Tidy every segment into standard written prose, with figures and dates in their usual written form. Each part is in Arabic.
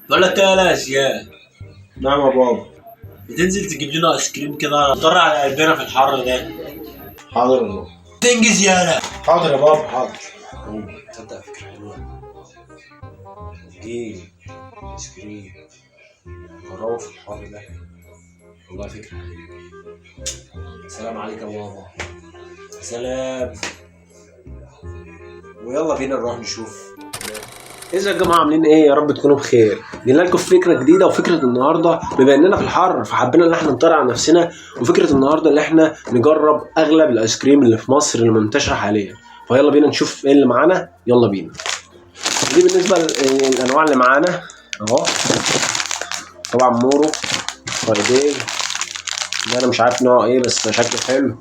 بقول لك ايه يا اشياء. نعم يا بابا. بتنزل تجيب لنا ايس كريم كده نضطر على قلبنا في الحر ده. حاضر يا بابا. تنجز يالا. حاضر يا بابا حاضر. تصدق فكرة حلوة. نجيب ايس كريم نجربه في الحر ده. والله فكرة حلوة. السلام عليكم يا بابا. سلام. ويلا بينا نروح نشوف. ازيكم يا جماعه، عاملين ايه؟ يا رب تكونوا بخير. جينا لكم فكره جديده، وفكره النهارده بما اننا في الحر فحبينا ان احنا نطلع على نفسنا، وفكره النهارده اللي احنا نجرب اغلب الايس كريم اللي في مصر اللي منتشره حاليا. فيلا بينا نشوف ايه اللي معانا. يلا بينا. دي بالنسبه للانواع اللي معانا اهو. طبعا مورو، فرايداي، ده انا مش عارف نوعه ايه بس شكله حلو.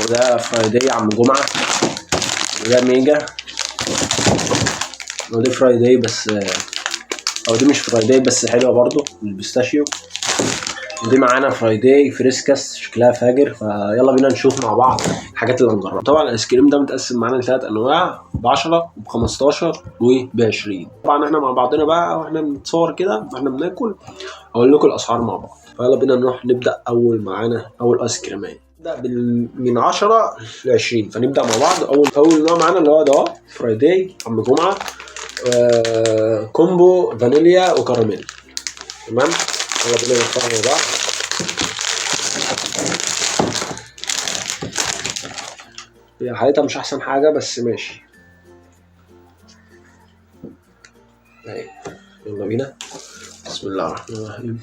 وده فرايداي عم جمعه، وده ميجا، ودي فرايداي بس او دي مش فرايداي بس حلوه برضو البيستاشيو. ودي معانا فرايداي فريسكاس شكلها فاجر. فيلا بينا نشوف مع بعض الحاجات اللي هنجربها. طبعا الايس كريم ده متقسم معانا لثلاث انواع، ب10 وب15 وب20. طبعا احنا مع بعضنا بقى واحنا بنتصور كده واحنا بناكل اقول لكم الاسعار مع بعض. فيلا بينا نروح نبدا. معانا اول ايس كريمين نبدا من 10 ل 20. فنبدا مع بعض. اول نوع معانا اللي هو ده فرايداي عم جمعه، كومبو فانيليا وكراميل. تمام. يلا بينا نختار مع بعض. هي حالتها مش احسن حاجه بس ماشي. اهي. يلا بينا. بسم الله الرحمن الرحيم.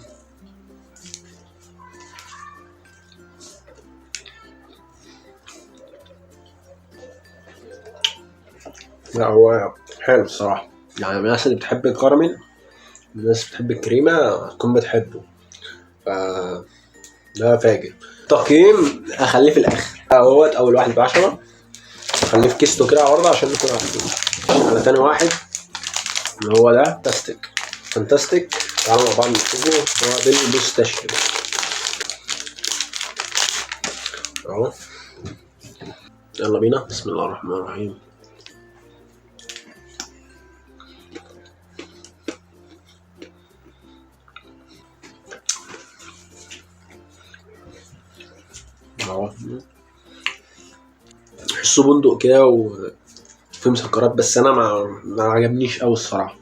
لا هو حلو الصراحه، يعني الناس اللي بتحب الكراميل، الناس بتحب الكريمه تكون بتحبه. ف ده فاجر. تقييم اخليه في الاخر. اهوت اول واحد ب10، خليه في كيسته كده برضه عشان نكون عارفين. على تاني واحد اللي هو ده فانتاستيك. تعالوا مع بعض نشوفه. هو بالبيستاشيو اهو. يلا بينا. بسم الله الرحمن الرحيم. اهو تحسه بندق كده وفي مسكرات، بس انا ما عجبنيش قوي الصراحه.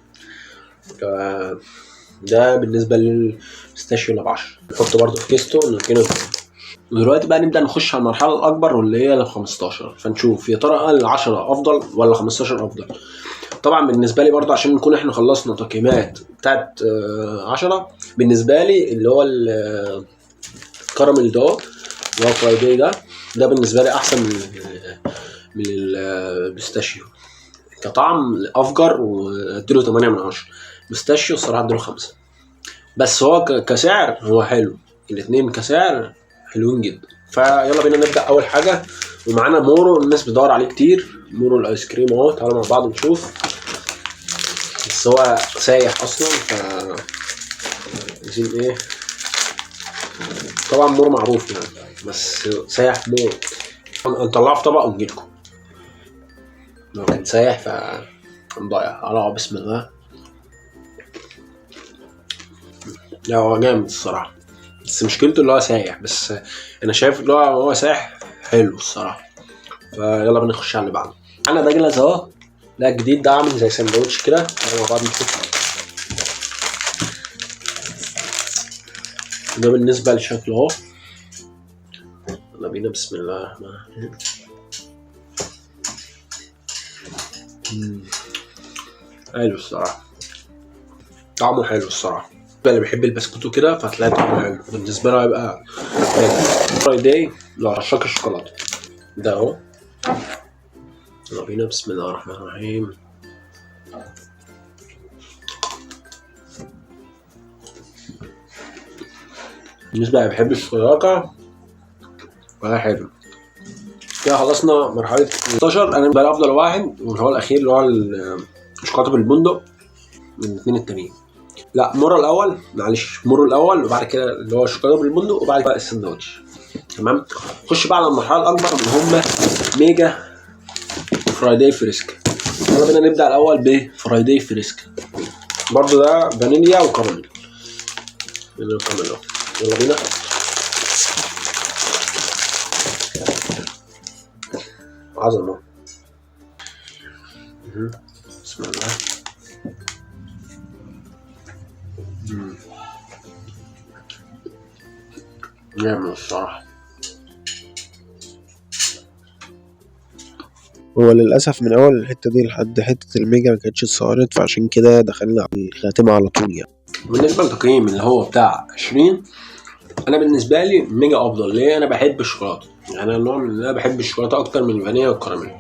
ده بالنسبه للبيستاشيو اللي ب10. نحطه برضه في كيستو نركنه. ودلوقتي بقى نبدا نخش على المرحله الاكبر واللي هي ال15. فنشوف يا ترى ال10 افضل ولا 15 افضل. طبعا بالنسبه لي برضه عشان نكون احنا خلصنا تقييمات بتاعت 10، بالنسبه لي اللي هو الكراميل ده اللي هو فرايداي ده بالنسبه لي احسن من البيستاشيو كطعم افجر، واديله 8/10. بيستاشيو الصراحه اديله 5. بس هو كسعر هو حلو. الاثنين كسعر حلوين جدا. فيلا بينا نبدا. اول حاجه ومعانا مورو، الناس بتدور عليه كتير. مورو الايس كريم اهو. تعالوا مع بعض نشوف. بس هو سايح اصلا ف عايزين ايه. طبعا مورو معروف يعني بس سايح مورو. هنطلعه في طبق ونجيلكم. لو كان سايح ف هنضيع. على بسم الله. لا هو جامد الصراحه، بس مشكلته اللي هو سايح. بس انا شايف اللي هو سايح حلو الصراحه. فيلا بينا نخش على اللي بعده. انا ده جلاس اهو. ده الجديد ده عامل زي سندوتش كده. مع بعض نشوف. ده بالنسبه لشكله اهو. يلا بينا. بسم الله الرحمن الرحيم. حلو الصراحه، طعمه حلو الصراحه. اللي بيحب البسكوت وكده فهتلاقي طعمه حلو. بالنسبه له هيبقى فرايداي لعشاق الشوكولاته. ده اهو. يلا بينا. بسم الله الرحمن الرحيم. بالنسبه اللي بيحب الشوكولاته فده حلو. كده خلصنا مرحله 16. انا بقى افضل واحد وهو الاخير اللي هو الشوكولاته بالبندق من الاثنين التانيين. لا مورو الاول، معلش مورو الاول وبعد كده اللي هو الشوكولاته بالبندق وبعد كده السندوتش. تمام. خش بقى على المرحله الاكبر اللي هم ميجا وفرايداي فريسكا. يلا بينا نبدا الاول بفرايداي فريسكا. برضو ده فانيليا وكراميل. يلا بينا. عظمة. بسم الله. جامد الصراحة. هو للأسف من أول الحتة دي لحد حتة الميجا مكانتش اتصورت، فعشان كده دخلنا على الخاتمة على طول يعني. بالنسبة للتقييم اللي هو بتاع 20، أنا بالنسبة لي ميجا أفضل. ليه؟ أنا بحب الشوكولاتة، يعني أنا من اللي أنا بحب الشوكولاتة أكتر من الفانيليا والكراميل.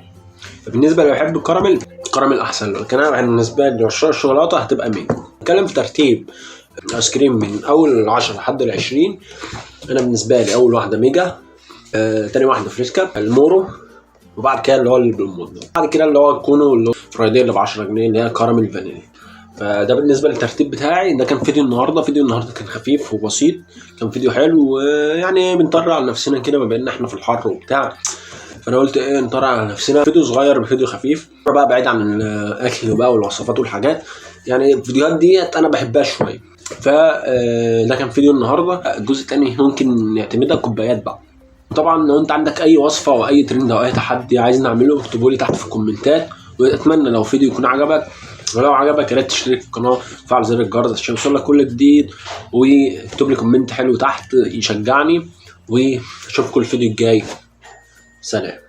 فبالنسبة اللي بحب الكراميل أحسن له، لكن أنا بالنسبة لي عشاق الشوكولاتة هتبقى ميجا. نتكلم في ترتيب الآيس كريم من أول 10 لحد 20. أنا بالنسبة لي أول واحدة ميجا، تاني واحدة فريسكا، المورو، وبعد كده اللي هو البلمود، بعد كده اللي هو الكونو اللي هو فرايدي اللي ب10 جنيه اللي هي كراميل فانيليا. فده بالنسبه للترتيب بتاعي. ده كان فيديو النهارده كان خفيف وبسيط، كان فيديو حلو، ويعني بنطرق على نفسنا كده بما ان احنا في الحر وبتاع. فانا قلت ايه نطرق على نفسنا فيديو صغير بفيديو خفيف بقى بعيد عن الاكل بقى والوصفات والحاجات. يعني الفيديوهات ديت انا بحبها شويه. فده كان فيديو النهارده. الجزء الثاني ممكن نعتمدها كوبايات بقى. طبعا لو انت عندك اي وصفه او اي ترند او اي تحدي عايز نعمله اكتبوا لي تحت في الكومنتات. واتمنى لو فيديو يكون عجبك، ولو عجبك يا ريت تشترك في القناه وتفعل زر الجرس عشان يوصلك كل جديد، واكتب لي كومنت حلو تحت يشجعني. واشوفكم الفيديو الجاي. سلام.